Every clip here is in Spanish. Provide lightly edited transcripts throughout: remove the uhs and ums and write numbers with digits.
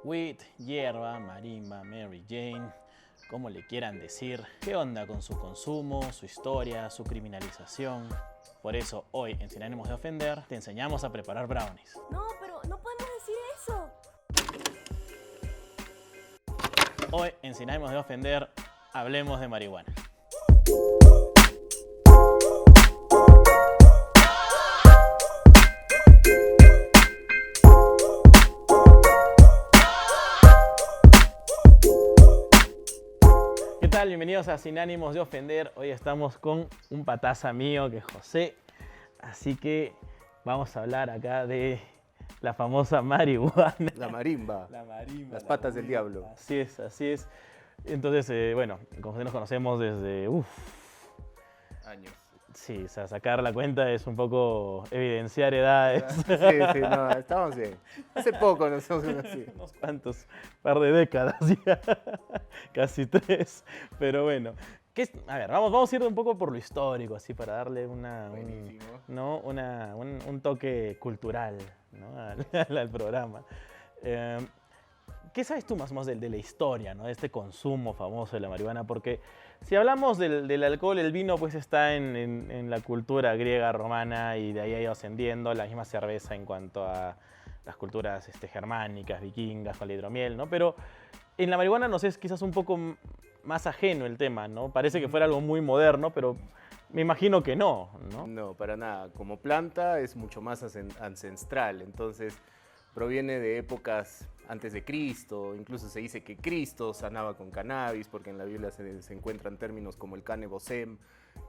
weed, hierba, marimba, Mary Jane, como le quieran decir. ¿Qué onda con su consumo, su historia, su criminalización? Por eso hoy, en Sin Ánimos de Ofender, te enseñamos a preparar brownies. No, pero no podemos decir eso. Hoy, en Sin Ánimos de Ofender, hablemos de marihuana. ¿Qué tal? Bienvenidos a Sin Ánimos de Ofender. Hoy estamos con un pataza mío que es José. Así que vamos a hablar acá de la famosa marihuana. La marimba. La marimba. Las patas del diablo. Así es, así es. Entonces, bueno, con José nos conocemos desde... Años. Sí, o sea, sacar la cuenta es un poco evidenciar edades. Sí, no, estamos bien. Hace poco nos hemos conocido. Unos cuantos, par de décadas ya, casi 3. Pero bueno, a ver, vamos a ir un poco por lo histórico, así, para darle un toque cultural, ¿no? al programa. ¿Qué sabes tú más o menos de la historia, ¿no? De este consumo famoso de la marihuana? Porque si hablamos del alcohol, el vino pues está en la cultura griega, romana, y de ahí ha ido ascendiendo, la misma cerveza en cuanto a las culturas germánicas, vikingas, con la hidromiel, ¿no? Pero en la marihuana, no sé, es quizás un poco más ajeno el tema, ¿no? Parece que fuera algo muy moderno, pero me imagino que no, ¿no? No, para nada. Como planta es mucho más ancestral, entonces proviene de épocas antes de Cristo. Incluso se dice que Cristo sanaba con cannabis, porque en la Biblia se encuentran términos como el canebosem,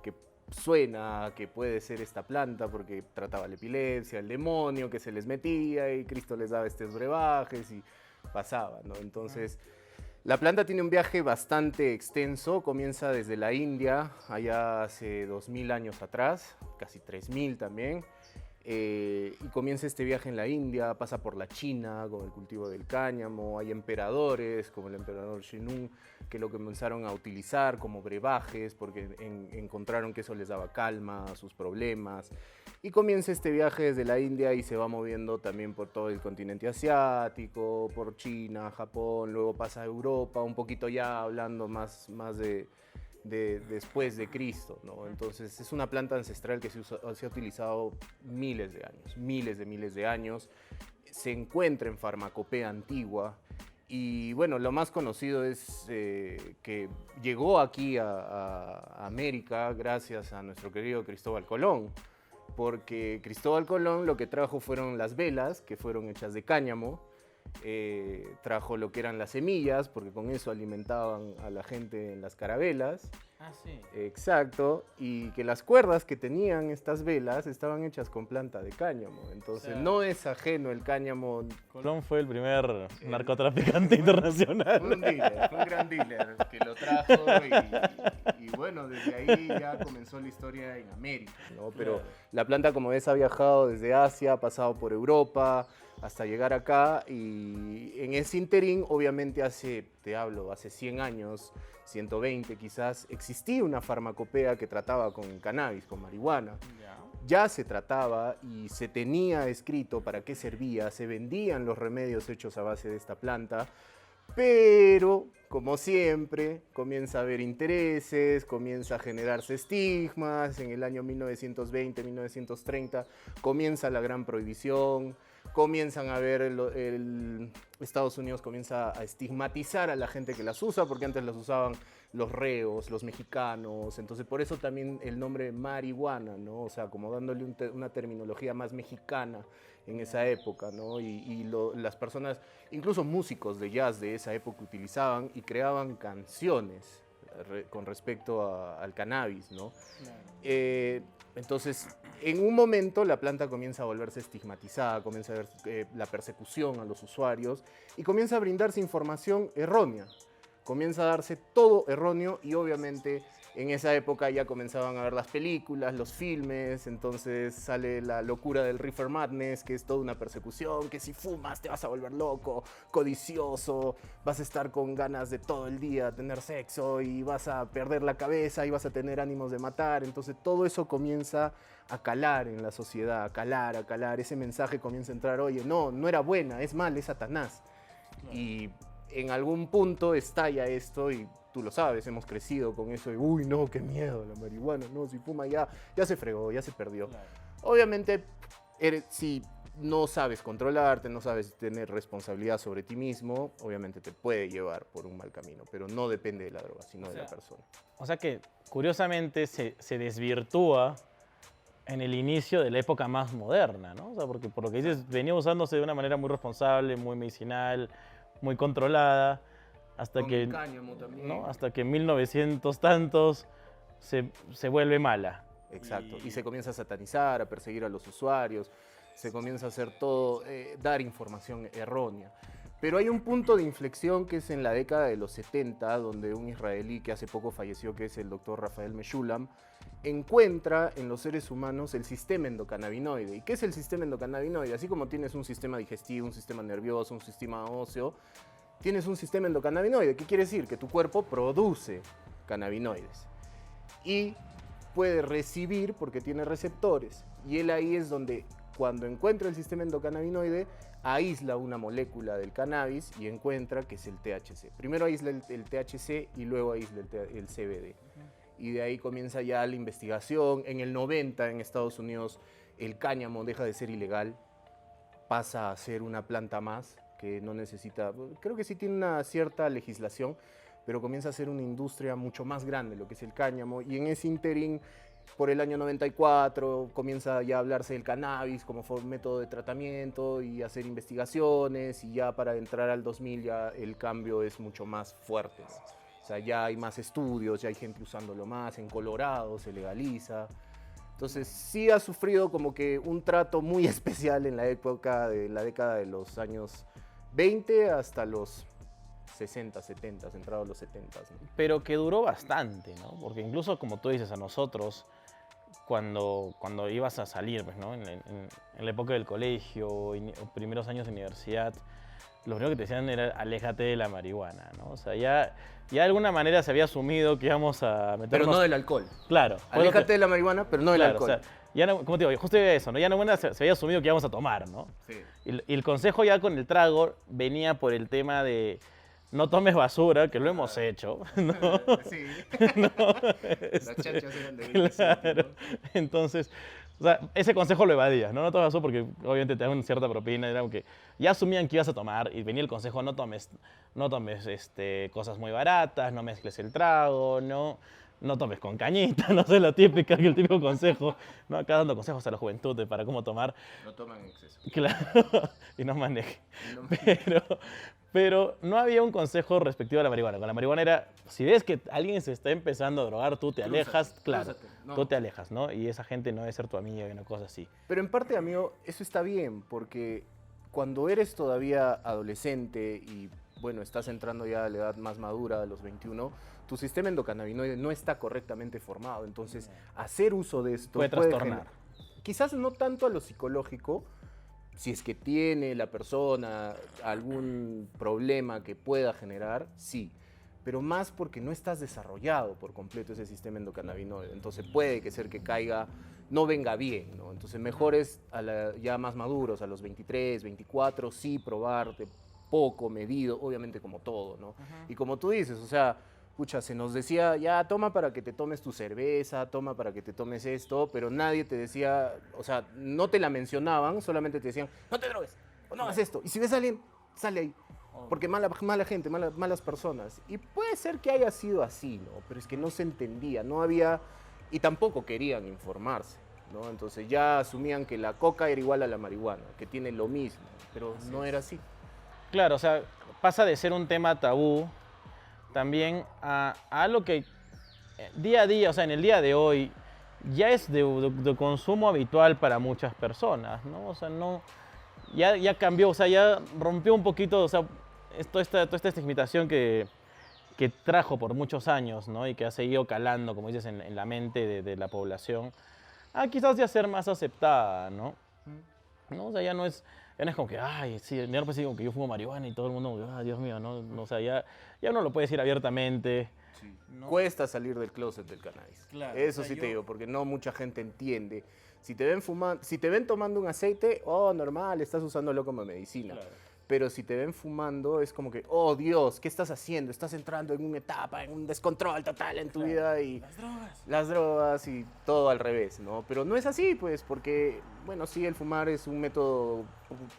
que suena que puede ser esta planta porque trataba la epilepsia, el demonio que se les metía y Cristo les daba estos brebajes y pasaba, ¿no? Entonces, la planta tiene un viaje bastante extenso, comienza desde la India, allá hace 2000 años atrás, casi 3000 también. Y comienza este viaje en la India, pasa por la China con el cultivo del cáñamo, hay emperadores como el emperador Shenun que lo comenzaron a utilizar como brebajes porque encontraron que eso les daba calma a sus problemas. Y comienza este viaje desde la India y se va moviendo también por todo el continente asiático, por China, Japón, luego pasa a Europa, un poquito ya hablando más de después de Cristo, ¿no? Entonces es una planta ancestral que se ha utilizado miles de años, se encuentra en farmacopea antigua y bueno, lo más conocido es que llegó aquí a América gracias a nuestro querido Cristóbal Colón, porque Cristóbal Colón lo que trajo fueron las velas, que fueron hechas de cáñamo. Trajo lo que eran las semillas, porque con eso alimentaban a la gente en las carabelas. Ah, sí. Exacto, y que las cuerdas que tenían estas velas estaban hechas con planta de cáñamo. Entonces, o sea, no es ajeno el cáñamo. Colón fue el primer narcotraficante internacional. Fue un gran dealer que lo trajo y bueno, desde ahí ya comenzó la historia en América, ¿no? Pero la planta, como ves, ha viajado desde Asia, ha pasado por Europa hasta llegar acá y en ese interín, obviamente hace 100 años, 120 quizás, existía una farmacopea que trataba con cannabis, con marihuana. Ya se trataba y se tenía escrito para qué servía, se vendían los remedios hechos a base de esta planta, pero como siempre comienza a haber intereses, comienza a generarse estigmas. En el año 1920, 1930 comienza la gran prohibición, comienzan a ver, Estados Unidos comienza a estigmatizar a la gente que las usa, porque antes las usaban los reos, los mexicanos, entonces por eso también el nombre marihuana, ¿no? O sea, como dándole una terminología más mexicana en esa época, ¿no? Las personas, incluso músicos de jazz de esa época utilizaban y creaban canciones con respecto al cannabis, ¿no? Entonces, en un momento la planta comienza a volverse estigmatizada, comienza a ver la persecución a los usuarios y comienza a brindarse información errónea. Comienza a darse todo erróneo y obviamente en esa época ya comenzaban a ver las películas, los filmes, entonces sale la locura del Reefer Madness, que es toda una persecución, que si fumas te vas a volver loco, codicioso, vas a estar con ganas de todo el día tener sexo y vas a perder la cabeza y vas a tener ánimos de matar. Entonces todo eso comienza a calar en la sociedad, a calar, ese mensaje comienza a entrar, oye, no era buena, es mal, es Satanás. Y en algún punto estalla esto y tú lo sabes, hemos crecido con eso de, uy, no, qué miedo la marihuana, no, si fuma ya se fregó, ya se perdió. Claro. Obviamente, si no sabes controlarte, no sabes tener responsabilidad sobre ti mismo, obviamente te puede llevar por un mal camino, pero no depende de la droga, sino de la persona. O sea que, curiosamente, se desvirtúa en el inicio de la época más moderna, ¿no? O sea, porque por lo que dices, venía usándose de una manera muy responsable, muy medicinal, muy controlada, hasta Con que, el cáñamo también. ¿no? Hasta que en 1900 tantos se vuelve mala. Exacto, y se comienza a satanizar, a perseguir a los usuarios, se comienza a hacer todo, dar información errónea. Pero hay un punto de inflexión que es en la década de los 70, donde un israelí que hace poco falleció, que es el doctor Rafael Meshulam, encuentra en los seres humanos el sistema endocannabinoide. ¿Y qué es el sistema endocannabinoide? Así como tienes un sistema digestivo, un sistema nervioso, un sistema óseo, tienes un sistema endocannabinoide. ¿Qué quiere decir? Que tu cuerpo produce cannabinoides. Y puede recibir porque tiene receptores. Y él ahí es donde, cuando encuentra el sistema endocannabinoide, aísla una molécula del cannabis y encuentra que es el THC. Primero aísla el THC y luego aísla el CBD. Y de ahí comienza ya la investigación. En el 90 en Estados Unidos el cáñamo deja de ser ilegal, pasa a ser una planta más que no necesita, creo que sí tiene una cierta legislación, pero comienza a ser una industria mucho más grande, lo que es el cáñamo, y en ese interín, por el año 94, comienza ya a hablarse del cannabis como método de tratamiento y hacer investigaciones, y ya para entrar al 2000 ya el cambio es mucho más fuerte. O sea, ya hay más estudios, ya hay gente usándolo más, en Colorado se legaliza. Entonces sí ha sufrido como que un trato muy especial en la época de la década de los años 20 hasta los 60, 70, entrados los 70. ¿no? Pero que duró bastante, ¿no? Porque incluso, como tú dices, a nosotros, cuando ibas a salir, pues, ¿no? En la época del colegio, o primeros años de universidad, lo primero que te decían era aléjate de la marihuana, ¿no? O sea, ya de alguna manera se había asumido que íbamos a meternos... Pero no del alcohol. Claro. Aléjate de la marihuana, pero no del claro, alcohol. O sea, ya no, como te digo, justo eso, ¿no? Ya no se había asumido que íbamos a tomar, ¿no? Sí. Y el consejo ya con el trago venía por el tema de no tomes basura, que lo hemos hecho, ¿no? Sí. No, Las chachas eran de 25, claro. ¿no? Entonces, o sea, ese consejo lo evadías, ¿no? No tomes basura porque obviamente te dan cierta propina, era que ya asumían que ibas a tomar y venía el consejo, no tomes cosas muy baratas, no mezcles el trago, no tomes con cañita, no sé, la típica, el típico consejo, ¿no? Acá dando consejos a la juventud para cómo tomar. No toman en exceso. Claro, y no maneje. Pero no había un consejo respectivo a la marihuana. Con la marihuana era, si ves que alguien se está empezando a drogar, tú te alejas, claro, no. tú te alejas, ¿no? Y esa gente no debe ser tu amiga y una cosa así. Pero en parte, amigo, eso está bien, porque cuando eres todavía adolescente y, bueno, estás entrando ya a la edad más madura, a los 21, tu sistema endocannabinoide no está correctamente formado. Entonces, hacer uso de esto Puede trastornar. Quizás no tanto a lo psicológico, si es que tiene la persona algún problema que pueda generar, sí. Pero más porque no estás desarrollado por completo ese sistema endocannabinoide. Entonces puede que ser que caiga, no venga bien, ¿no? Entonces mejor es ya más maduros, a los 23, 24, sí probar de poco, medido, obviamente como todo, ¿no? Y como tú dices, o sea, pucha, se nos decía, ya toma para que te tomes tu cerveza, toma para que te tomes esto, pero nadie te decía, o sea, no te la mencionaban, solamente te decían, no te drogues, o no hagas esto. Y si ves a alguien, sale ahí. Porque mala gente, malas personas. Y puede ser que haya sido así, ¿no? Pero es que no se entendía, no había, y tampoco querían informarse, ¿no? Entonces ya asumían que la coca era igual a la marihuana, que tiene lo mismo, pero no era así. Claro, o sea, pasa de ser un tema tabú también a algo que día a día, o sea, en el día de hoy, ya es de consumo habitual para muchas personas, ¿no? O sea, no, ya cambió, o sea, ya rompió un poquito, o sea, toda esta estigmatización que trajo por muchos años, ¿no? Y que ha seguido calando, como dices, en la mente de la población, quizás ya ser más aceptada, ¿no? ¿No? O sea, ya no es como que, ay, sí, ya no puede decir como que yo fumo marihuana y todo el mundo, ah, Dios mío, ¿no? O sea, ya uno lo puede decir abiertamente. Sí. ¿No? Cuesta salir del closet del cannabis. Claro, Eso o sea, sí te digo, porque no mucha gente entiende. Si te ven tomando un aceite, oh, normal, estás usándolo como medicina. Claro. pero si te ven fumando es como que, oh Dios, ¿qué estás haciendo? Estás entrando en una etapa, en un descontrol total en tu vida y las drogas y todo al revés, ¿no? Pero no es así, pues, porque, bueno, sí, el fumar es un método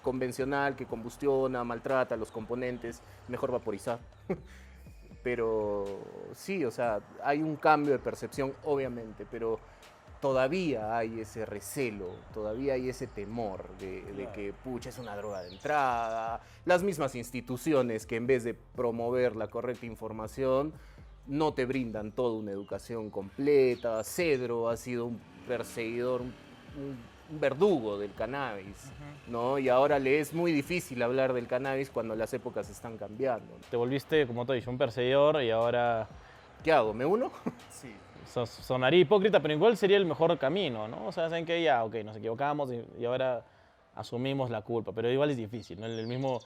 convencional que combustiona, maltrata los componentes, mejor vaporizar. Pero sí, o sea, hay un cambio de percepción, obviamente, pero todavía hay ese recelo, todavía hay ese temor de que, pucha, es una droga de entrada. Las mismas instituciones que en vez de promover la correcta información, no te brindan toda una educación completa. Cedro ha sido un perseguidor, un verdugo del cannabis, ¿no? Y ahora le es muy difícil hablar del cannabis cuando las épocas están cambiando. Te volviste, como te dije, un perseguidor y ahora ¿Qué hago? ¿Me uno? sí. Sonaría hipócrita, pero igual sería el mejor camino, ¿no? O sea, saben que ya, ok, nos equivocamos y ahora asumimos la culpa, pero igual es difícil, ¿no? El mismo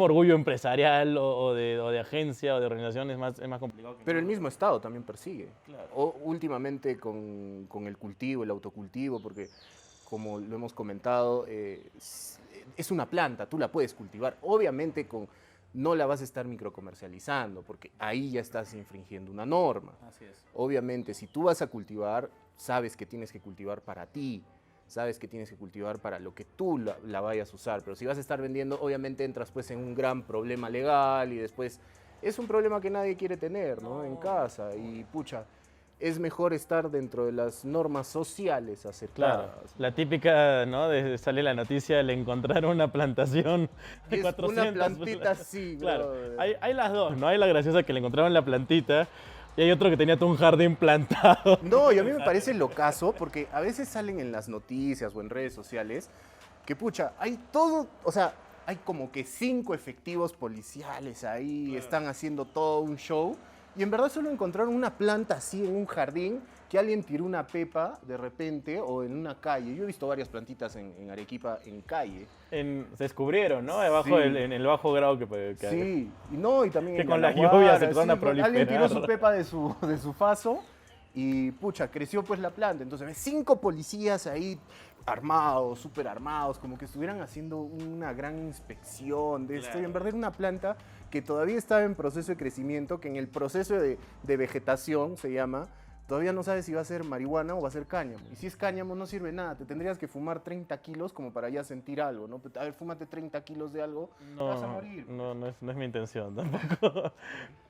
orgullo empresarial o de agencia o de organización es más complicado. Pero el mismo Estado también persigue. Claro. O, últimamente con el cultivo, el autocultivo, porque como lo hemos comentado, es una planta, tú la puedes cultivar. Obviamente no la vas a estar microcomercializando, porque ahí ya estás infringiendo una norma. Así es. Obviamente, si tú vas a cultivar, sabes que tienes que cultivar para ti, sabes que tienes que cultivar para lo que tú la vayas a usar, pero si vas a estar vendiendo, obviamente entras pues en un gran problema legal y después es un problema que nadie quiere tener, ¿no? En casa y pucha, es mejor estar dentro de las normas sociales aceptadas. Claro, la típica, ¿no? Sale la noticia, le encontraron una plantación de Es 400. una plantita así, Claro, brother. hay las dos, ¿no? Hay la graciosa que le encontraron la plantita y hay otro que tenía todo un jardín plantado. No, y a mí me parece locazo porque a veces salen en las noticias o en redes sociales que, pucha, hay todo, o sea, hay como que 5 efectivos policiales ahí, están haciendo todo un show y en verdad solo encontraron una planta así en un jardín que alguien tiró una pepa de repente o en una calle. Yo he visto varias plantitas en Arequipa en calle. Se descubrieron, ¿no? Debajo Sí. en el bajo grado que Sí, y no, y también Que en con las Yanaguara, lluvias se empezaron a sí, alguien tiró proliferar. su pepa de su faso y pucha, creció pues la planta. Entonces ves 5 policías ahí armados, súper armados, como que estuvieran haciendo una gran inspección de esto. Y en verdad era una planta que todavía estaba en proceso de crecimiento, que en el proceso de vegetación se llama, todavía no sabes si va a ser marihuana o va a ser cáñamo. Y si es cáñamo no sirve nada, te tendrías que fumar 30 kilos como para ya sentir algo, ¿no? A ver, fúmate 30 kilos de algo, te vas a morir. No es mi intención tampoco.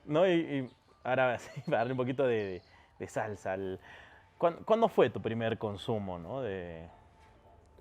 No, y ahora sí, para darle un poquito de salsa. ¿Cuándo fue tu primer consumo, no?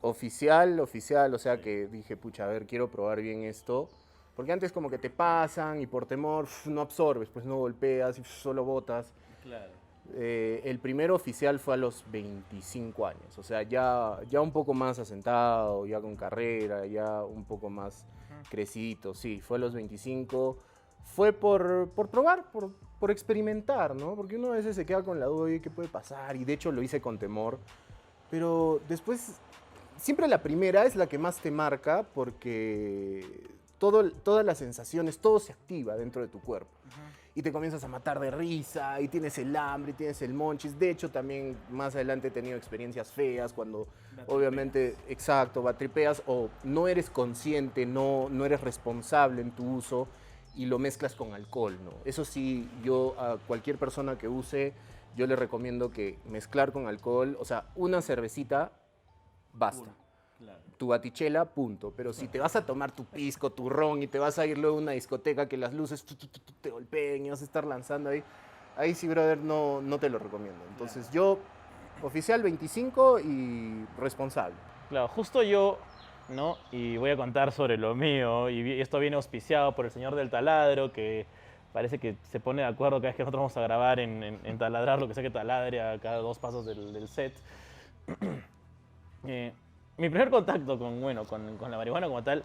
Oficial, o sea que dije, pucha, a ver, quiero probar bien esto. Porque antes como que te pasan y por temor no absorbes, pues no golpeas y solo botas. Claro. El primer oficial fue a los 25 años, o sea, ya un poco más asentado, ya con carrera, ya un poco más crecidito, sí, fue a los 25. Fue por probar, por experimentar, ¿no? Porque uno a veces se queda con la duda de qué puede pasar, y de hecho lo hice con temor. Pero después, siempre la primera es la que más te marca porque todas las sensaciones, todo se activa dentro de tu cuerpo. Y te comienzas a matar de risa, y tienes el hambre, y tienes el monchis. De hecho, también más adelante he tenido experiencias feas cuando, obviamente, exacto, batripeas o no eres consciente, no eres responsable en tu uso y lo mezclas con alcohol, ¿no? Eso sí, yo a cualquier persona que use, yo le recomiendo que mezclar con alcohol, o sea, una cervecita, basta. Tu batichela, punto. Pero si te vas a tomar tu pisco, tu ron y te vas a ir luego a una discoteca que las luces te golpeen y vas a estar lanzando ahí sí, brother, no te lo recomiendo. Entonces yo, oficial 25 y responsable. Claro, justo yo, ¿no? Y voy a contar sobre lo mío, y esto viene auspiciado por el señor del taladro, que parece que se pone de acuerdo cada vez que nosotros vamos a grabar en taladrar lo que sea que taladre a cada 2 pasos del set. Mi primer contacto con la marihuana como tal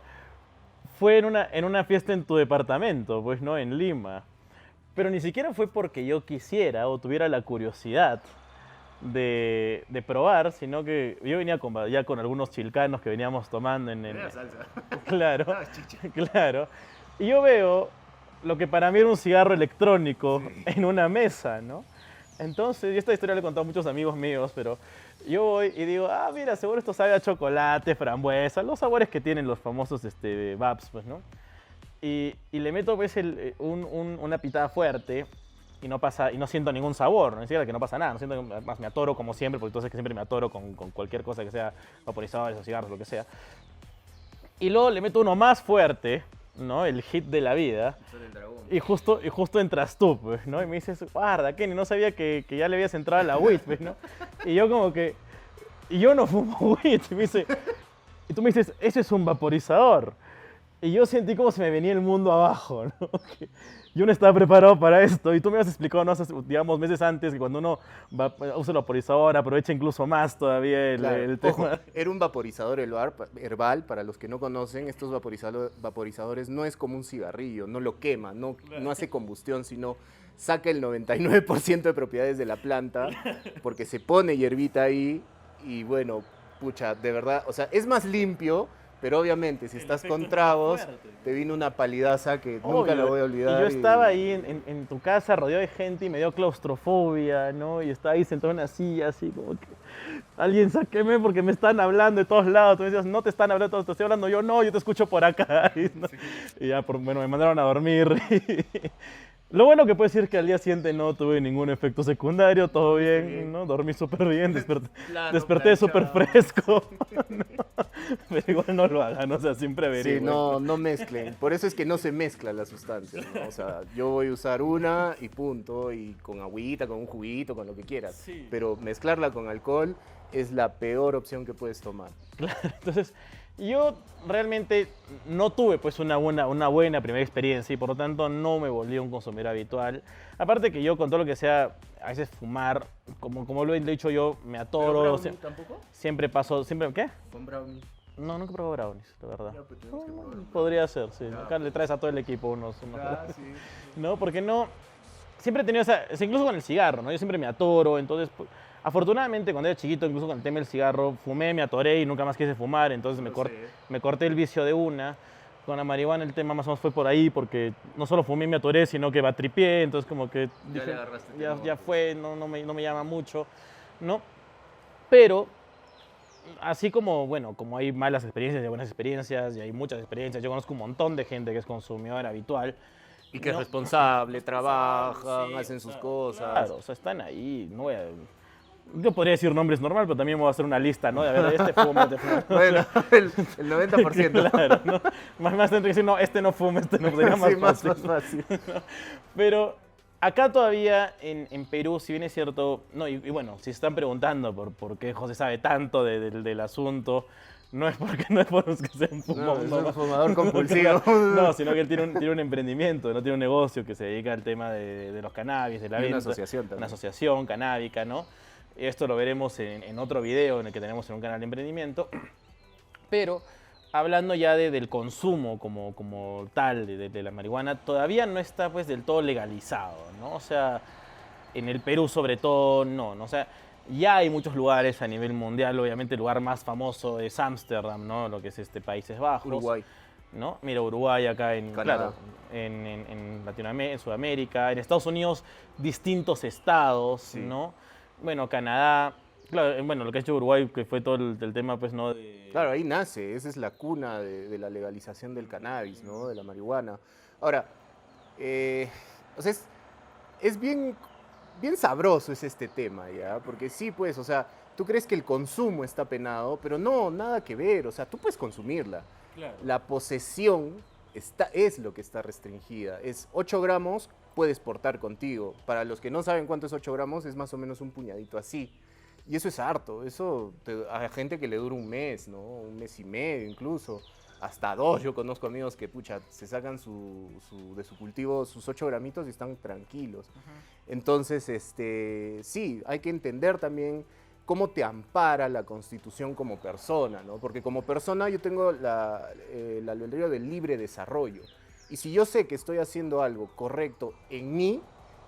fue en una fiesta en tu departamento, pues, ¿no? En Lima. Pero ni siquiera fue porque yo quisiera o tuviera la curiosidad de probar, sino que yo venía ya con algunos chilcanos que veníamos tomando Era salsa. Claro, No, chicha. claro. Y yo veo lo que para mí era un cigarro electrónico en una mesa, ¿no? Entonces, y esta historia la he contado a muchos amigos míos, pero yo voy y digo, ah, mira, seguro esto sabe a chocolate, frambuesa, los sabores que tienen los famosos Babs, pues, ¿no? Y le meto pues una pitada fuerte y no pasa, y no siento ningún sabor, no siquiera que no pasa nada, no siento, más me atoro como siempre, porque entonces que siempre me atoro con cualquier cosa que sea vaporizadores o cigarros, lo que sea. Y luego le meto uno más fuerte, ¿no? El hit de la vida. Y justo entras tú, pues, ¿no? Y me dices, guarda, Kenny, no sabía que ya le habías entrado a la weed, pues, ¿no? Y yo como que, y yo no fumo weed. Y me dice, y tú me dices, eso es un vaporizador. Y yo sentí como se me venía el mundo abajo, ¿no? Que yo no estaba preparado para esto. Y tú me has explicado, ¿no? Hace, digamos, meses antes, que cuando uno usa el vaporizador, aprovecha incluso más todavía el tema. Ojo, era un vaporizador herbal, para los que no conocen, estos vaporizadores no es como un cigarrillo, no lo quema, no hace combustión, sino saca el 99% de propiedades de la planta, porque se pone hierbita ahí y bueno, pucha, de verdad, o sea, es más limpio. Pero obviamente, si estás con tragos, te vino una palidaza que nunca la voy a olvidar. Y yo estaba ahí en tu casa rodeado de gente y me dio claustrofobia, ¿no? Y estaba ahí sentado en una silla, así como que... Alguien sáqueme porque me están hablando de todos lados. Tú me decías, no te están hablando, te estoy hablando yo. No, yo te escucho por acá. Y ya, bueno, me mandaron a dormir. Lo bueno que puedo decir es que al día siguiente no tuve ningún efecto secundario, todo bien, ¿no? Dormí súper bien, desperté súper fresco. ¿No? Pero igual no lo hagan, o sea, siempre averigüen. Sí, no mezclen. Por eso es que no se mezcla la sustancia, ¿no? O sea, yo voy a usar una y punto, y con agüita, con un juguito, con lo que quieras. Sí. Pero mezclarla con alcohol es la peor opción que puedes tomar. Claro, entonces yo realmente no tuve pues una buena primera experiencia y por lo tanto no me volví un consumidor habitual. Aparte que yo con todo lo que sea, a veces fumar, como lo he dicho yo, me atoro. ¿Tampoco? Siempre paso, ¿qué? Con brownie. No, nunca he probado brownies, la verdad. Ya, pues tenemos que probarlo. Podría ser, sí. Ya. Acá le traes a todo el equipo unos. Sí. No, porque no... Siempre he tenido incluso con el cigarro, ¿no? Yo siempre me atoro, entonces... Afortunadamente, cuando era chiquito, incluso con el tema del cigarro, fumé, me atoré y nunca más quise fumar, entonces me corté el vicio de una. Con la marihuana el tema más o menos fue por ahí, porque no solo fumé y me atoré, sino que batripié, entonces como que dije, le agarraste ya fue, no me llama mucho, ¿no? Pero, así como, bueno, como hay malas experiencias y buenas experiencias, y hay muchas experiencias, yo conozco un montón de gente que es consumidora habitual. Y que es ¿no? responsable, trabajan, Sí, hacen sus cosas. Claro, o sea, están ahí, no voy a... Yo podría decir nombres normal, pero también voy a hacer una lista, ¿no? De a ver, este fuma, este fuma. Bueno, el 90%. Claro, ¿no? Más tendría que decir, no, este no fuma, este no, sería más Sí, fácil. más fácil. Pero acá todavía en Perú, si bien es cierto, no, y bueno, si se están preguntando por qué José sabe tanto del asunto, no es porque que sea un fumón, Es un fumador compulsivo. no, sino que él tiene un emprendimiento, no tiene un negocio que se dedica al tema de los cannabis, de la Y venta. una asociación también. Una asociación canábica, ¿no? Esto lo veremos en otro video en el que tenemos en un canal de emprendimiento. Pero hablando ya del consumo como tal de la marihuana, todavía no está pues del todo legalizado, ¿no? O sea, en el Perú sobre todo, no. O sea, ya hay muchos lugares a nivel mundial, obviamente el lugar más famoso es Ámsterdam, ¿no? Lo que es Países Bajos. Uruguay. ¿No? Mira, Uruguay acá en, Canadá. claro, en Latinoamérica, en Sudamérica, en Estados Unidos, distintos estados, Sí. ¿no? Bueno, Canadá, claro, bueno, lo que ha hecho Uruguay, que fue todo el tema, pues, ¿no? Claro, ahí nace, esa es la cuna de la legalización del cannabis, ¿no? De la marihuana. Ahora, o sea, es bien sabroso este tema, ¿ya? Porque sí, pues, o sea, tú crees que el consumo está penado, pero no, nada que ver, o sea, tú puedes consumirla. Claro. La posesión es lo que está restringida. Es 8 gramos, puedes portar contigo. Para los que no saben cuánto es 8 gramos, es más o menos un puñadito así. Y eso es harto. Eso a gente que le dura un mes, ¿no? Un mes y medio incluso. Hasta 2. Yo conozco amigos que, pucha, se sacan de su cultivo sus 8 gramitos y están tranquilos. Entonces, sí, hay que entender también cómo te ampara la Constitución como persona, ¿no? Porque como persona yo tengo el albedrío del libre desarrollo. Y si yo sé que estoy haciendo algo correcto en mí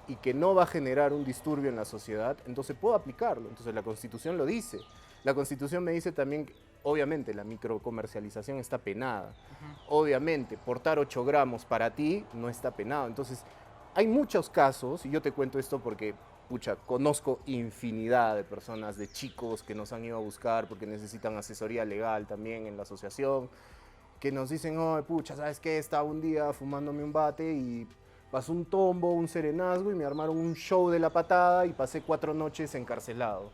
y que no va a generar un disturbio en la sociedad, entonces puedo aplicarlo. Entonces la Constitución lo dice. La Constitución me dice también que, obviamente, la microcomercialización está penada. Obviamente, portar 8 gramos para ti no está penado. Entonces, hay muchos casos, y yo te cuento esto porque pucha, conozco infinidad de personas, de chicos que nos han ido a buscar porque necesitan asesoría legal también en la asociación, que nos dicen, oh, pucha, ¿sabes qué? Estaba un día fumándome un bate y pasó un tombo, un serenazgo y me armaron un show de la patada y pasé 4 noches encarcelado.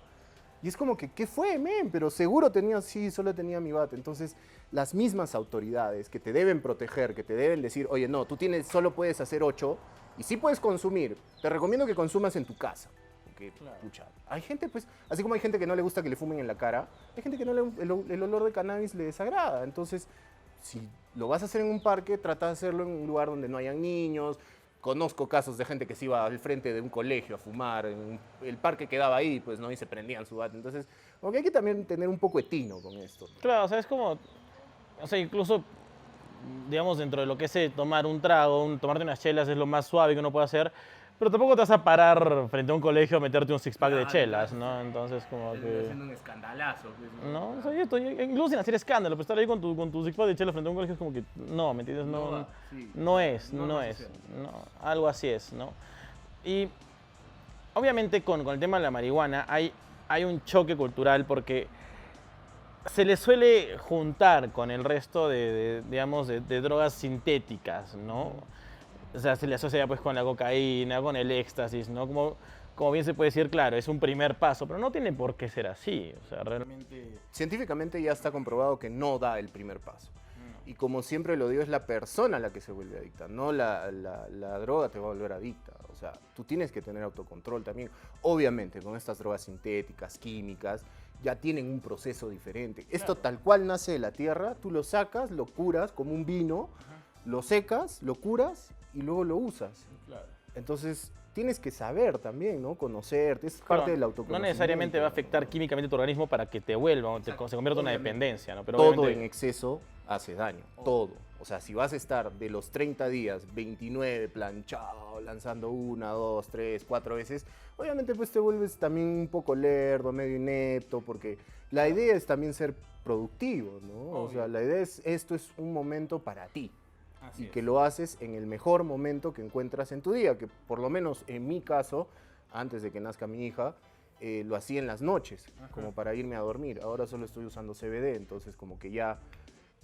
Y es como que, ¿qué fue, men? Pero seguro tenía, sí, solo tenía mi bate. Entonces, las mismas autoridades que te deben proteger, que te deben decir, oye, no, tú tienes, solo puedes hacer 8 y sí puedes consumir. Te recomiendo que consumas en tu casa. Porque, pucha, hay gente, pues, así como hay gente que no le gusta que le fumen en la cara, hay gente que no el olor de cannabis le desagrada. Entonces, si lo vas a hacer en un parque, trata de hacerlo en un lugar donde no hayan niños. Conozco casos de gente que se iba al frente de un colegio a fumar, el parque quedaba ahí, pues, ¿no? Y se prendían su bate. Entonces, como que hay que también tener un poco de tino con esto. Claro, o sea, es como, o sea, incluso, digamos, dentro de lo que es tomar un trago, tomarte unas chelas es lo más suave que uno puede hacer, pero tampoco te vas a parar frente a un colegio a meterte un six-pack de chelas, ¿no? Entonces, como que... haciendo un escandalazo. Pues, no, o sea, incluso sin hacer escándalo, pero estar ahí con tu six-pack de chelas frente a un colegio es como que, no, ¿me entiendes? No, sí, no es, no es, no, algo así es, ¿no? Y obviamente con el tema de la marihuana hay un choque cultural porque se le suele juntar con el resto digamos, de drogas sintéticas, ¿no? O sea, se le asocia pues con la cocaína, con el éxtasis, ¿no? Como bien se puede decir, claro, es un primer paso, pero no tiene por qué ser así. O sea, realmente... Científicamente ya está comprobado que no da el primer paso. Y como siempre lo digo, es la persona la que se vuelve adicta, no la droga te va a volver adicta. O sea, tú tienes que tener autocontrol también. Obviamente, con estas drogas sintéticas, químicas, ya tienen un proceso diferente. Esto tal cual nace de la tierra, tú lo sacas, lo curas como un vino, lo secas, lo curas y luego lo usas. Entonces, tienes que saber también, ¿no? Conocerte, es parte del autoconocimiento. No necesariamente va a afectar químicamente tu organismo para que te vuelva, se convierta en una dependencia, ¿no? Pero todo obviamente... en exceso hace daño, todo. O sea, si vas a estar de los 30 días, 29 planchado, lanzando 1, 2, 3, 4 veces, obviamente pues te vuelves también un poco lerdo, medio inepto, porque la idea es también ser productivo, ¿no? O sea, la idea es, esto es un momento para ti. Y que lo haces en el mejor momento que encuentras en tu día, que por lo menos en mi caso, antes de que nazca mi hija, lo hacía en las noches, como para irme a dormir. Ahora solo estoy usando CBD, entonces como que ya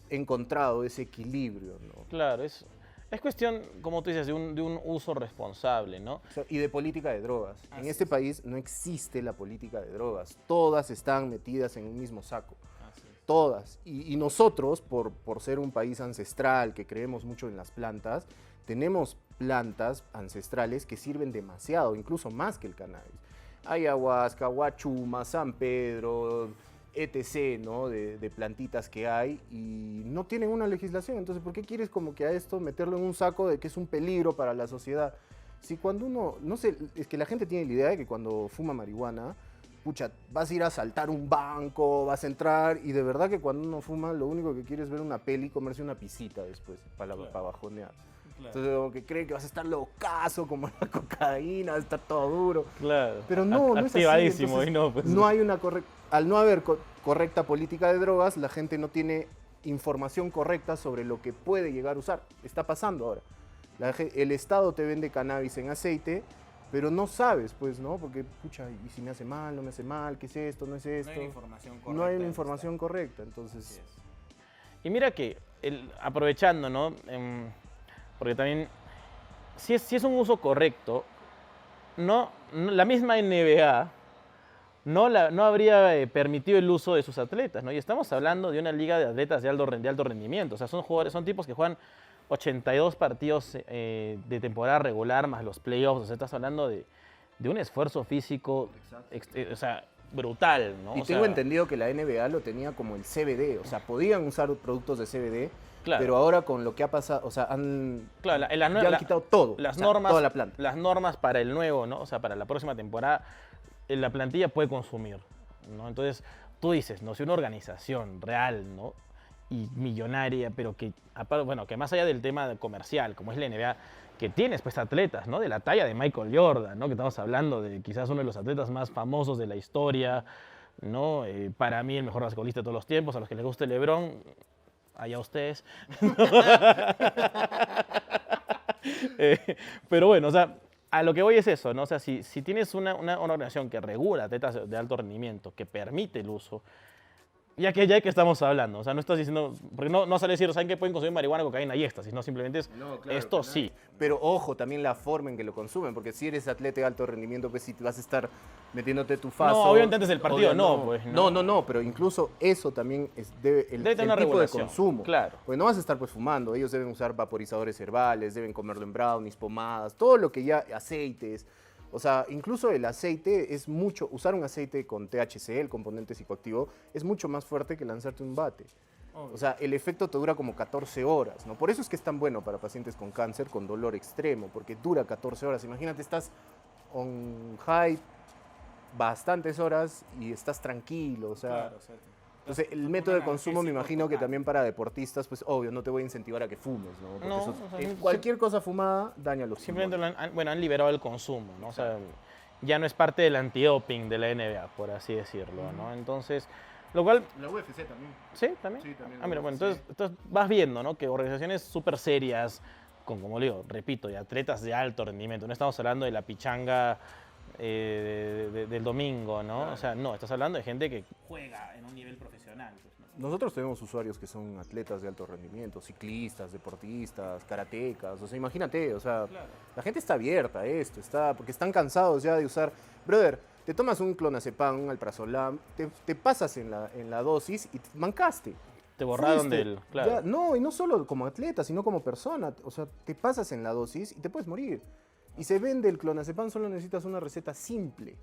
he encontrado ese equilibrio, ¿no? Claro, es cuestión, como tú dices, de un uso responsable, ¿no? O sea, y de política de drogas. En este país no existe la política de drogas. Todas están metidas en un mismo saco. Todas. Y nosotros, por ser un país ancestral, que creemos mucho en las plantas, tenemos plantas ancestrales que sirven demasiado, incluso más que el cannabis. Ayahuasca, guachuma, San Pedro, etc., ¿no? De plantitas que hay y no tienen una legislación. Entonces, ¿por qué quieres como que a esto meterlo en un saco de que es un peligro para la sociedad? Si cuando uno, no sé, es que la gente tiene la idea de que cuando fuma marihuana, pucha, vas a ir a asaltar un banco, vas a entrar, y de verdad que cuando uno fuma lo único que quiere es ver una peli y comerse una pisita después, para bajonear. Claro. Entonces como que cree que vas a estar locazo como la cocaína, va a estar todo duro. Claro. Pero no es así. Entonces, y no, pues... no hay una al no haber correcta política de drogas, la gente no tiene información correcta sobre lo que puede llegar a usar. Está pasando ahora. El Estado te vende cannabis en aceite, pero no sabes, pues, ¿no? Porque, pucha, ¿y si me hace mal, no me hace mal? ¿Qué es esto, no es esto? No hay una información correcta. No hay una información correcta, entonces... Y mira que, aprovechando, ¿no? Porque también, si es un uso correcto, la misma NBA no habría permitido el uso de sus atletas, ¿no? Y estamos hablando de una liga de atletas de alto rendimiento. O sea, son tipos que juegan 82 partidos de temporada regular más los playoffs. O sea, estás hablando de un esfuerzo físico, o sea, brutal, ¿no? Y tengo entendido que la NBA lo tenía como el CBD, o sea, podían usar productos de CBD, claro, pero ahora con lo que ha pasado, o sea, han quitado todo, toda la planta. Las normas para el nuevo, ¿no? O sea, para la próxima temporada, la plantilla puede consumir, ¿no? Entonces, tú dices, ¿no? Si una organización real, ¿no? Y millonaria, pero que más allá del tema comercial, como es la NBA, que tienes pues atletas, ¿no? De la talla de Michael Jordan, ¿no? Que estamos hablando de quizás uno de los atletas más famosos de la historia, ¿no? Para mí el mejor basquetbolista de todos los tiempos, a los que les guste LeBron, allá ustedes. Pero bueno, o sea, a lo que voy es eso, ¿no? O sea, si tienes una organización que regula atletas de alto rendimiento, que permite el uso, ya que estamos hablando, o sea, no estás diciendo, porque no sale a decir, ¿saben qué? Pueden consumir marihuana, cocaína y éxtasis, no, simplemente es, No, claro, esto que sí. Pero ojo, también la forma en que lo consumen, porque si eres atleta de alto rendimiento, pues si vas a estar metiéndote tu faso. No, obviamente antes del partido no, pues, no. No, pero incluso eso también Debe tener una tipo de regulación, consumo. claro. Porque no vas a estar pues fumando, ellos deben usar vaporizadores herbales, deben comerlo en brownies, pomadas, todo lo que ya, aceites. O sea, incluso el aceite es mucho, usar un aceite con THC, el componente psicoactivo, es mucho más fuerte que lanzarte un bate. O sea, el efecto te dura como 14 horas, ¿no? Por eso es que es tan bueno para pacientes con cáncer, con dolor extremo, porque dura 14 horas. Imagínate, estás on high bastantes horas y estás tranquilo, o sea... Claro, o sea, Entonces, el método de consumo me imagino que también para deportistas, pues obvio, no te voy a incentivar a que fumes, ¿no? Porque No, eso- o sea, cualquier cosa fumada daña los Simplemente pulmones. han liberado el consumo, ¿no? O sea, ya no es parte del antidoping de la NBA, por así decirlo, ¿no? Entonces, lo cual, La UFC también. sí, también. Sí, también Ah, mira, bueno, sí. entonces vas viendo, ¿no? Que organizaciones súper serias, como le digo, repito, de atletas de alto rendimiento, no estamos hablando de la pichanga del domingo, ¿no? Claro. O sea, no, estás hablando de gente que juega en un nivel profesional, pues, ¿no? Nosotros tenemos usuarios que son atletas de alto rendimiento, ciclistas, deportistas, karatecas, o sea, imagínate, o sea, Claro. la gente está abierta a esto, porque están cansados ya de usar, brother, te tomas un clonazepam, un alprazolam, te pasas en la dosis y te mancaste. Te borraron Fuiste. del... Claro. Ya, no, y no solo como atleta, sino como persona, o sea, te pasas en la dosis y te puedes morir. Y se vende el clonazepam, solo necesitas una receta simple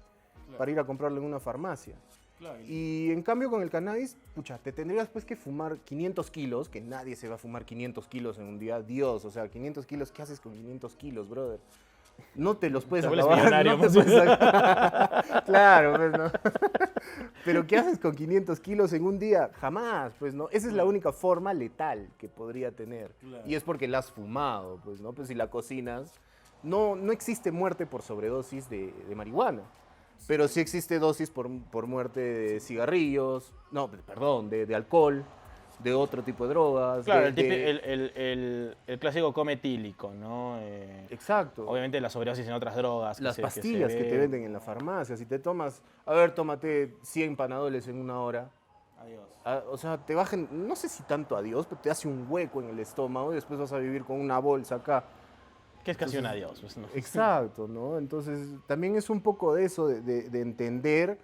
para ir a comprarlo en una farmacia. Claro, Y en cambio con el cannabis, pucha, te tendrías pues que fumar 500 kilos, que nadie se va a fumar 500 kilos en un día. Dios, o sea, 500 kilos, ¿qué haces con 500 kilos, brother? No te los puedes Te vuelves acabar. millonario, no te pues. puedes claro, pues no. Pero ¿qué haces con 500 kilos en un día? Jamás, pues no. Esa es la única forma letal que podría tener. Claro. Y es porque la has fumado, pues no. Pues si la cocinas, no existe muerte por sobredosis de marihuana. Pero sí existe dosis por muerte de cigarrillos, no, perdón, de alcohol, de otro tipo de drogas. Claro, de- el clásico cometílico, ¿no? Exacto. Obviamente la sobredosis en otras drogas. Las que pastillas que te venden en la farmacia, si te tomas, a ver, tómate 100 panadoles en una hora. adiós. O sea, te bajen, no sé si tanto adiós, pero te hace un hueco en el estómago y después vas a vivir con una bolsa acá. Que es casi un adiós. Pues, ¿no? Exacto, ¿no? Entonces, también es un poco de eso, de entender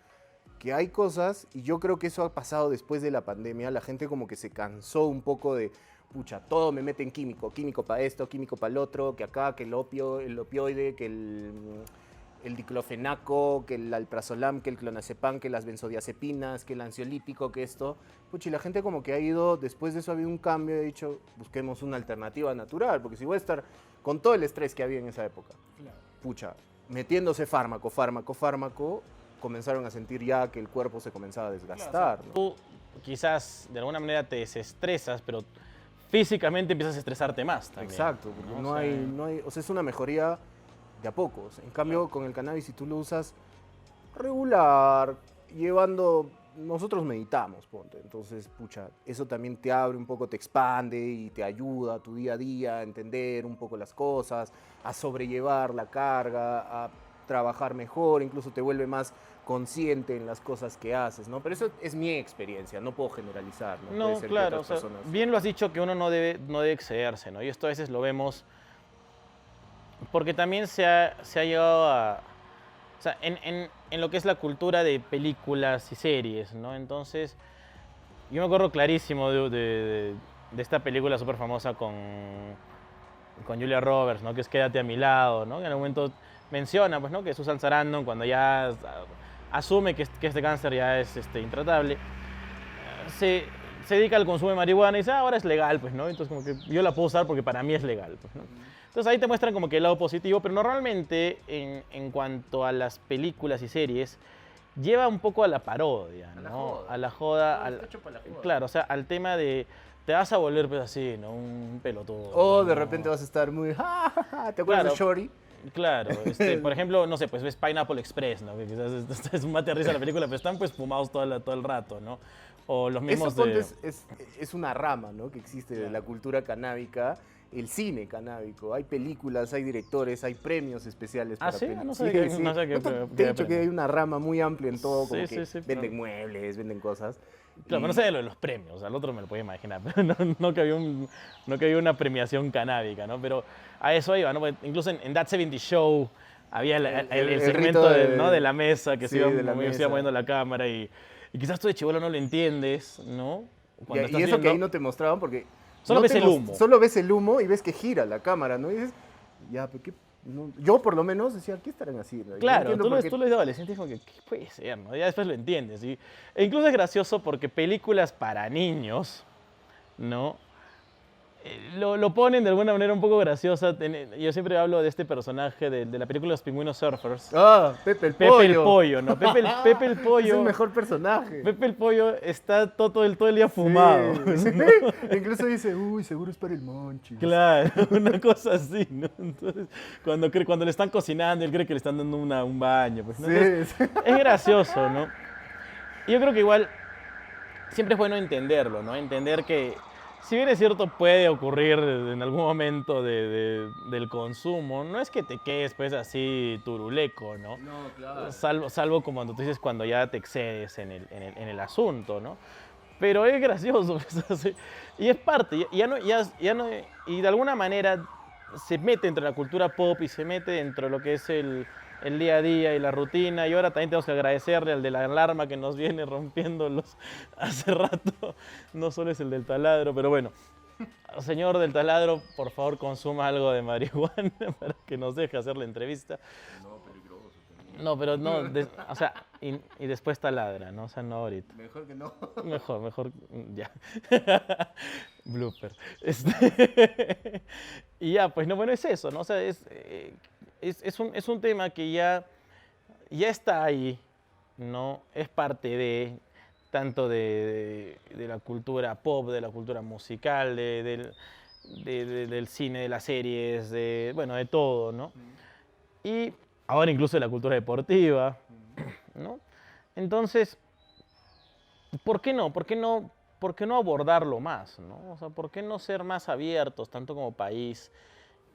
que hay cosas, y yo creo que eso ha pasado después de la pandemia, la gente como que se cansó un poco de, pucha, todo me meten químico para esto, químico para el otro, que acá, que el opioide, que el diclofenaco, que el alprazolam, que el clonazepam, que las benzodiazepinas, que el ansiolítico, que esto. Pucha, y la gente como que ha ido, después de eso ha habido un cambio, ha dicho, busquemos una alternativa natural, porque si voy a estar con todo el estrés que había en esa época, Claro. pucha, metiéndose fármaco, comenzaron a sentir ya que el cuerpo se comenzaba a desgastar. ¿no? Tú quizás de alguna manera te desestresas, pero físicamente empiezas a estresarte más también. Exacto, porque ¿no? no O sea, hay, o sea, es una mejoría de a pocos. En cambio, con el cannabis, si tú lo usas regular, llevando, nosotros meditamos, ponte, entonces, pucha, eso también te abre un poco, te expande y te ayuda a tu día a día a entender un poco las cosas, a sobrellevar la carga, a trabajar mejor, incluso te vuelve más consciente en las cosas que haces, ¿no? Pero eso es mi experiencia, no puedo generalizar, ¿no? No, Puede ser que claro, o otras sea, personas- bien lo has dicho que uno no debe excederse, ¿no? Y esto a veces lo vemos porque también se ha llegado a... O sea, en lo que es la cultura de películas y series, ¿no? Entonces, yo me acuerdo clarísimo de esta película súper famosa con Julia Roberts, ¿no? Que es Quédate a mi lado, ¿no? Que en algún momento menciona, pues, ¿no? Que Susan Sarandon, cuando ya asume que este cáncer ya es intratable, se dedica al consumo de marihuana y dice, ahora es legal, pues, ¿no? Entonces, como que yo la puedo usar porque para mí es legal, pues, ¿no? Entonces, ahí te muestran como que el lado positivo, pero normalmente, en cuanto a las películas y series, lleva un poco a la parodia, A la ¿no? joda. A la joda. Todo al- está hecho para la joda. claro, o sea, al tema de te vas a volver pues así, ¿no? Un pelotudo. O de ¿no? repente vas a estar muy... "Ja, ja, ja", ¿te acuerdas Claro. de Shorty? Claro, por ejemplo, no sé, pues ves Pineapple Express, ¿no? Que quizás es un mate de risa la película, pero están pues fumados todo el rato, ¿no? O los mismos Eso ponte, de... es una rama, ¿no? Que existe de la cultura canábica el cine canábico. Hay películas, hay directores, hay premios especiales para ¿sí? películas. No sabía que- no sabía que- Te he dicho que hay una rama muy amplia en todo, como Sí, que sí, sí, venden pero- muebles, venden cosas. Claro, pero no sé de lo de los premios, al otro me lo podía imaginar, pero no que había, no que había una premiación canábica, ¿no? Pero a eso iba, ¿no? Porque incluso en That 70 Show había el segmento rito ¿no? de la mesa que sí, se iba, de la se mesa. iba moviendo la cámara y quizás tú de chibolo no lo entiendes, ¿no? Y estás eso que viendo- ahí no te mostraban porque... Solo no ves te el humo. Solo ves el humo y ves que gira la cámara, ¿no? Y dices, ya, pero ¿qué? No, yo por lo menos decía, ¿qué estarán haciendo? Y no Claro, entiendo tú por lo, qué- tú lo ves de adolescente y como que, ¿qué puede ser? ¿No? Ya después lo entiendes. E incluso es gracioso porque películas para niños, ¿no? Lo ponen de alguna manera un poco graciosa. Yo siempre hablo de este personaje de la película Los Pingüinos Surfers. Ah, Pepe el Pepe Pollo. el Pollo, ¿no? Pepe el Pollo. Es el mejor personaje. Pepe el Pollo está todo el día fumado. Sí. ¿no? Incluso dice, uy, seguro es para el monchi. Claro, una cosa así, ¿no? Entonces, cuando le están cocinando, él cree que le están dando un baño. Pues, ¿no? Entonces, Sí, es gracioso, ¿no? Y yo creo que igual siempre es bueno entenderlo, ¿no? Entender que, si bien es cierto, puede ocurrir en algún momento del consumo, no es que te quedes pues así turuleco, ¿no? No, claro. Salvo como cuando tú dices cuando ya te excedes en el asunto, ¿no? Pero es gracioso, pues, así. Y es parte, y de alguna manera se mete entre la cultura pop y se mete dentro de lo que es el día a día y la rutina. Y ahora también tenemos que agradecerle al de la alarma que nos viene rompiéndolos hace rato. No solo es el del taladro, pero bueno. Señor del taladro, por favor consuma algo de marihuana para que nos deje hacer la entrevista. No, pero no, o sea, y después taladra, ¿no? O sea, no ahorita. Mejor que no. Mejor, ya. Blooper. Y ya, pues no, bueno, es eso, ¿no? O sea, es un tema que ya está ahí, ¿no? Es parte tanto de la cultura pop, de la cultura musical, del cine, de las series, bueno, de todo, ¿no? Y ahora incluso de la cultura deportiva, ¿no? Entonces, ¿por qué no? ¿Por qué no abordarlo más, ¿no? O sea, ¿por qué no ser más abiertos, tanto como país,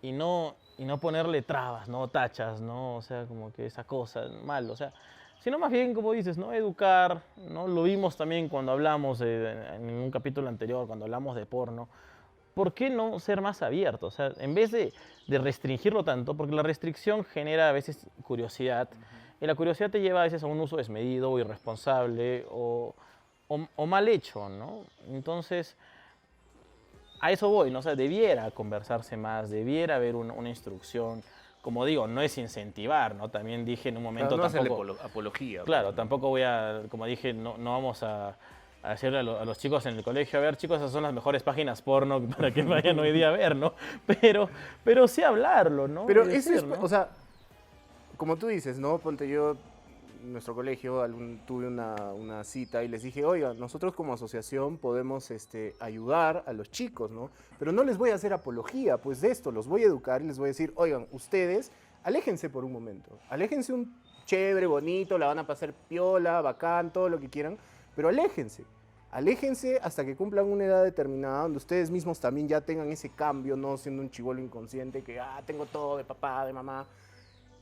y no ponerle trabas, ¿no? Tachas, ¿no? O sea, como que esa cosa, mal, o sea, sino más bien, como dices, ¿no? Educar, ¿no? Lo vimos también cuando hablamos en un capítulo anterior, cuando hablamos de porno. ¿Por qué no ser más abiertos? O sea, en vez de restringirlo tanto, porque la restricción genera a veces curiosidad, y la curiosidad te lleva a veces a un uso desmedido o irresponsable o mal hecho, ¿no? Entonces, a eso voy, ¿no? O sea, debiera conversarse más, debiera haber una instrucción. Como digo, no es incentivar, ¿no? También dije en un momento Claro, no hacerle tampoco... apología. Claro, tampoco voy a, como dije, no vamos a decirle a los chicos en el colegio, a ver, chicos, esas son las mejores páginas porno para que vayan hoy día a ver, ¿no? Pero sí hablarlo, ¿no? Pero Y eso decir, es, ¿no? o sea, como tú dices, ¿no? Ponte yo, en nuestro colegio, tuve una cita y les dije, oiga, nosotros como asociación podemos ayudar a los chicos, ¿no? Pero no les voy a hacer apología, pues de esto, los voy a educar y les voy a decir, oigan, ustedes, aléjense por un momento, aléjense un chévere, bonito, la van a pasar piola, bacán, todo lo que quieran, pero aléjense. Aléjense hasta que cumplan una edad determinada, donde ustedes mismos también ya tengan ese cambio, no siendo un chibolo inconsciente que, tengo todo de papá, de mamá.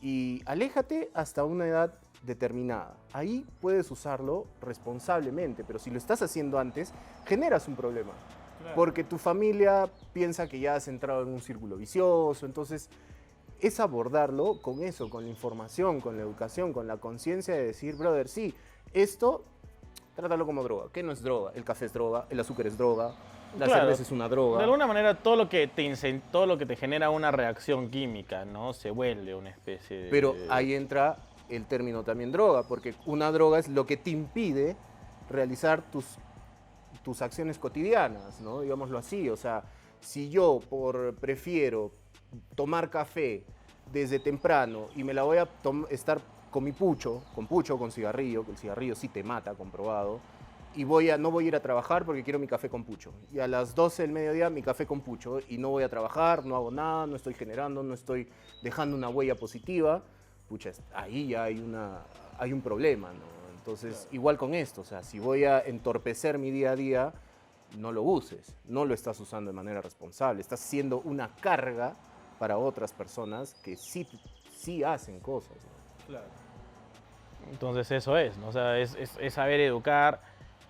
Y aléjate hasta una edad determinada. Ahí puedes usarlo responsablemente, pero si lo estás haciendo antes, generas un problema. Claro. Porque tu familia piensa que ya has entrado en un círculo vicioso, entonces es abordarlo con eso, con la información, con la educación, con la conciencia de decir, brother, sí, esto... Trátalo como droga. ¿Qué no es droga? El café es droga, el azúcar es droga, la cerveza es una droga. De alguna manera, todo lo que te genera una reacción química, ¿no? Se vuelve una especie de... Pero ahí entra el término también droga, porque una droga es lo que te impide realizar tus acciones cotidianas, ¿no? Digámoslo así. O sea, si yo prefiero tomar café desde temprano y me la voy a estar con mi pucho, con cigarrillo, que el cigarrillo sí te mata, comprobado, y no voy a ir a trabajar porque quiero mi café con pucho. Y a las 12 del mediodía mi café con pucho, y no voy a trabajar, no hago nada, no estoy generando, no estoy dejando una huella positiva, pucha, ahí ya hay un problema, ¿no? Entonces, claro. Igual con esto, o sea, si voy a entorpecer mi día a día, no lo uses, no lo estás usando de manera responsable, estás siendo una carga para otras personas que sí hacen cosas, ¿no? Claro. Entonces eso es, ¿no? O sea, es saber educar,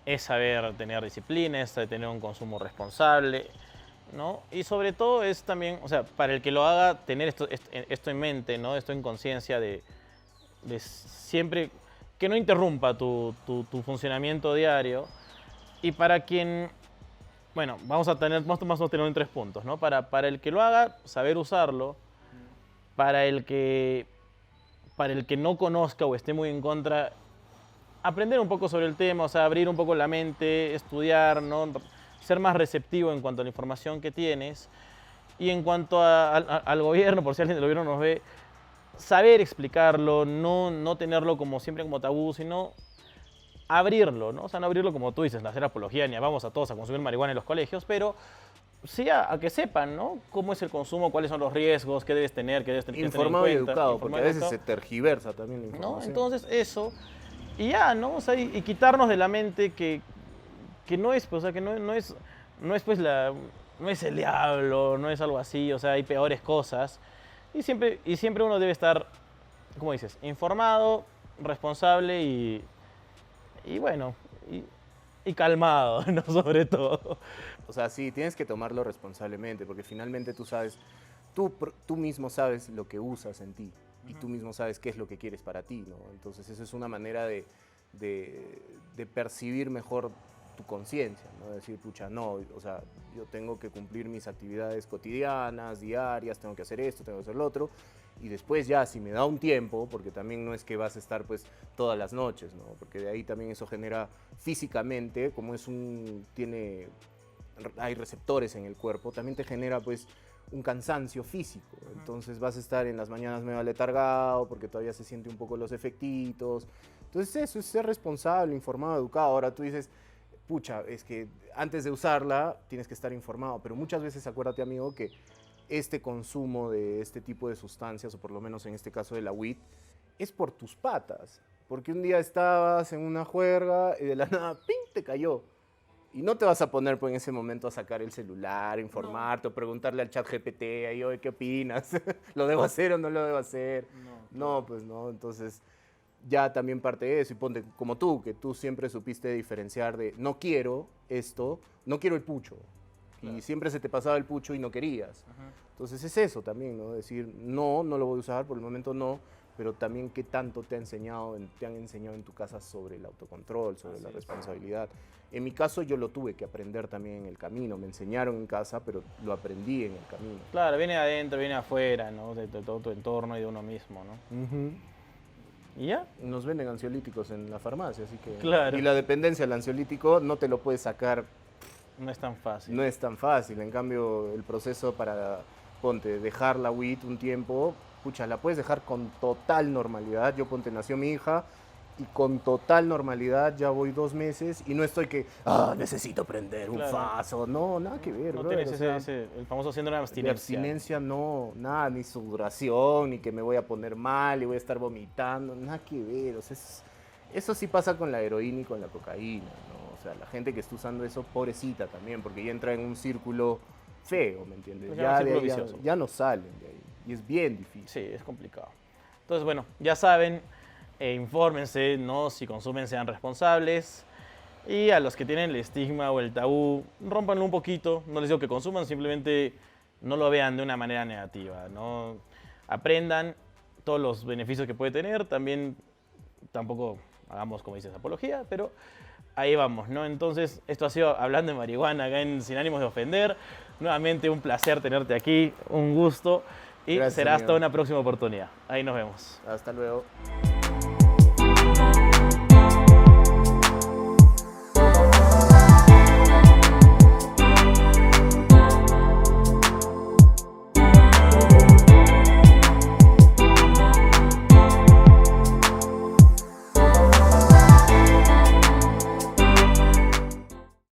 es saber tener disciplina, es saber tener un consumo responsable, ¿no? Y sobre todo es también, o sea, para el que lo haga, tener esto en mente, ¿no? Esto en conciencia de siempre que no interrumpa tu funcionamiento diario. Y para quien, bueno, vamos a tenerlo en 3 puntos, ¿no? Para el que lo haga, saber usarlo. Para el que no conozca o esté muy en contra, aprender un poco sobre el tema, o sea, abrir un poco la mente, estudiar, ¿no? Ser más receptivo en cuanto a la información que tienes. Y en cuanto al gobierno, por si alguien del gobierno nos ve, saber explicarlo, no tenerlo como siempre como tabú, sino abrirlo, ¿no? O sea, no abrirlo como tú dices, hacer apología, ni vamos a todos a consumir marihuana en los colegios, pero sí a que sepan, ¿no? Cómo es el consumo, cuáles son los riesgos, qué debes tener, qué debes tener que tener en Informado y cuenta. educado, porque a veces se tergiversa también la ¿No? información. Entonces eso, y ya, ¿no? O sea, y quitarnos de la mente que no es, pues, o sea, que no es pues no es el diablo, no es algo así, o sea, hay peores cosas. Y siempre uno debe estar, como dices, informado, responsable y bueno, y calmado, ¿no? Sobre todo. O sea, sí, tienes que tomarlo responsablemente, porque finalmente tú sabes, tú mismo sabes lo que usas en ti y tú mismo sabes qué es lo que quieres para ti, ¿no? Entonces, eso es una manera de percibir mejor tu conciencia, ¿no? Decir, pucha, no, o sea, yo tengo que cumplir mis actividades cotidianas, diarias, tengo que hacer esto, tengo que hacer lo otro, y después ya, si me da un tiempo, porque también no es que vas a estar pues todas las noches, ¿no? Porque de ahí también eso genera físicamente, como hay receptores en el cuerpo, también te genera pues un cansancio físico, entonces vas a estar en las mañanas medio aletargado porque todavía se siente un poco los efectitos. Entonces eso es ser responsable, informado, educado. Ahora tú dices, pucha, es que antes de usarla tienes que estar informado, pero muchas veces acuérdate, amigo, que este consumo de este tipo de sustancias, o por lo menos en este caso de la weed, es por tus patas, porque un día estabas en una juerga y de la nada, ¡ping!, te cayó. Y no te vas a poner pues, en ese momento a sacar el celular, informarte, o preguntarle al chat GPT, ahí, oye, ¿qué opinas? ¿Lo debo hacer o no lo debo hacer? No, pues no, entonces ya también parte de eso, y ponte como tú, que tú siempre supiste diferenciar de no quiero esto, no quiero el pucho. Claro. Y siempre se te pasaba el pucho y no querías. Ajá. Entonces es eso también, ¿no? Decir, no lo voy a usar, por el momento no, pero también qué tanto te han enseñado en tu casa sobre el autocontrol, sobre la responsabilidad. En mi caso yo lo tuve que aprender también en el camino, me enseñaron en casa, pero lo aprendí en el camino. Claro, viene adentro, viene afuera, ¿no? De todo tu entorno y de uno mismo, ¿no? ¿Y ya? Nos venden ansiolíticos en la farmacia, así que... Claro. Y la dependencia al ansiolítico no te lo puedes sacar. No es tan fácil. No es tan fácil. En cambio, el proceso para, dejar la weed un tiempo, pucha, la puedes dejar con total normalidad. Nació mi hija y con total normalidad ya voy 2 meses y no estoy que, necesito prender un faso. No, nada que ver, no bro. tienes el famoso síndrome de abstinencia. De abstinencia no, nada, ni sudoración, ni que me voy a poner mal y voy a estar vomitando, nada que ver. O sea, eso sí pasa con la heroína y con la cocaína, ¿no? O sea, la gente que está usando eso, pobrecita también, porque ya entra en un círculo feo, ¿me entiendes? Pues ya no salen de ahí y es bien difícil. Sí, es complicado. Entonces, bueno, ya saben, infórmense, ¿no? Si consumen, sean responsables. Y a los que tienen el estigma o el tabú, rómpanlo un poquito. No les digo que consuman, simplemente no lo vean de una manera negativa, ¿no? Aprendan todos los beneficios que puede tener. Tampoco hagamos, como dices, apología, pero ahí vamos, ¿no? Entonces, esto ha sido Hablando de Marihuana, acá en Sin Ánimos de Ofender. Nuevamente, un placer tenerte aquí, un gusto. Y gracias, será hasta amigo. una próxima oportunidad. Ahí nos vemos. Hasta luego.